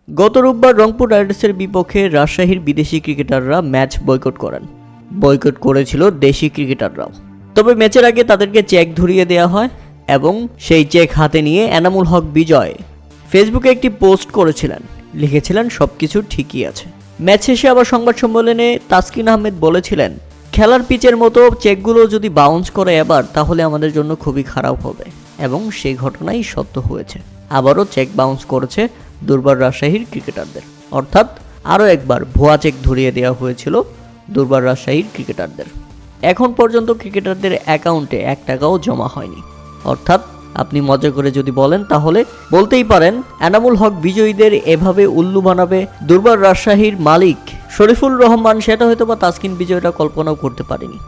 গত রোববার রংপুর রাইডার্সের বিপক্ষে রাজশাহীর বিদেশি ক্রিকেটাররা ম্যাচ বয়কট করেন। বয়কট করেছিল দেশি ক্রিকেটাররাও। তবে ম্যাচের আগে তাদেরকে চেক ধরিয়ে দেওয়া হয় এবং সেই চেক হাতে নিয়ে এনামুল হক বিজয় ফেসবুকে একটি পোস্ট করেছিলেন, লিখেছিলেন সবকিছু ঠিকই আছে। ম্যাচ শেষে আবার সংবাদ সম্মেলনে তাসকিন আহমেদ বলেছিলেন, খেলার পিচের মতো চেকগুলো যদি বাউন্স করে এবার তাহলে আমাদের জন্য খুবই খারাপ হবে, এবং সেই ঘটনাই সত্য হয়েছে। আবারও চেক বাউন্স করেছে দুর্বার রাজশাহীর ক্রিকেটারদের, অর্থাৎ আরও একবার ভুয়া চেক ধরিয়ে দেওয়া হয়েছিল দুর্বার রাজশাহীর ক্রিকেটারদের। এখন পর্যন্ত ক্রিকেটারদের অ্যাকাউন্টে 1 টাকাও জমা হয়নি। অর্থাৎ আপনি মজা করে যদি বলেন তাহলে বলতেই পারেন এনামুল হক বিজয়ীদের এভাবে উল্লু বানাবে দুর্বার রাজশাহীর মালিক শরীফুল রহমান, সেটা হয়তো বা তাসকিন বিজয়টা কল্পনাও করতে পারেনি।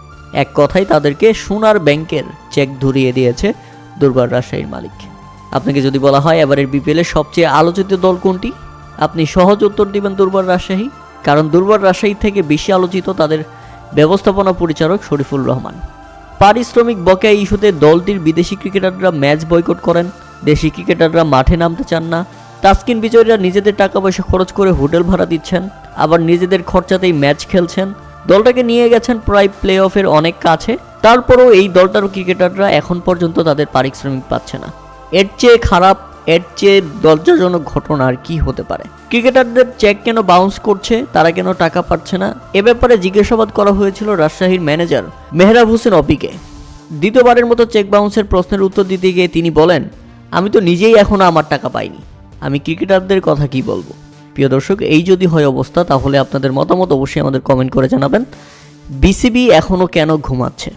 এক কথায় তাদেরকে সোনার ব্যাংকের চেক ধরিয়ে দিয়েছে দুর্বার রাজশাহীর মালিক। আপনাকে যদি বলা হয় এবারের বিপিএলের সবচেয়ে আলোচিত দল কোনটি, আপনি সহজ উত্তর দিবেন দুর্বার রাজশাহী, কারণ দুর্বার রাজশাহী থেকে বেশি আলোচিত তাদের ব্যবস্থাপনা পরিচালক শরীফুল রহমান। পারিশ্রমিক বকেয়া ইস্যুতে দলটির বিদেশি ক্রিকেটাররা ম্যাচ বয়কট করেন, দেশি ক্রিকেটাররা মাঠে নামতে চান না। তাসকিন বিজয়ীরা নিজেদের টাকা পয়সা খরচ করে হোটেল ভাড়া দিচ্ছেন, আবার নিজেদের খরচাতেই ম্যাচ খেলছেন। দলটাকে নিয়ে গেছেন প্রায় প্লে অফের অনেক কাছে, তারপরও এই দলটার ক্রিকেটাররা এখন পর্যন্ত তাদের পারিশ্রমিক পাচ্ছে না। এর চেয়ে খারাপ, এর চেয়ে লজ্জাজনক ঘটনা আর কি হতে পারে? ক্রিকেটারদের চেক কেন বাউন্স করছে, তারা কেন টাকা পাচ্ছে না, এ ব্যাপারে জিজ্ঞাসাবাদ করা হয়েছিল রাজশাহীর ম্যানেজার মেহরাব হোসেন অপিকে। দ্বিতীয়বারের মতো চেক বাউন্সের প্রশ্নের উত্তর দিতে গিয়ে তিনি বলেন, আমি তো নিজেই এখনো আমার টাকা পাইনি, আমি ক্রিকেটারদের কথা কি বলবো। প্রিয় দর্শক, এই যদি হয় অবস্থা তাহলে আপনাদের মতামত অবশ্যই আমাদের কমেন্ট করে জানাবেন। বিসিবি এখনো কেন ঘুমাচ্ছে?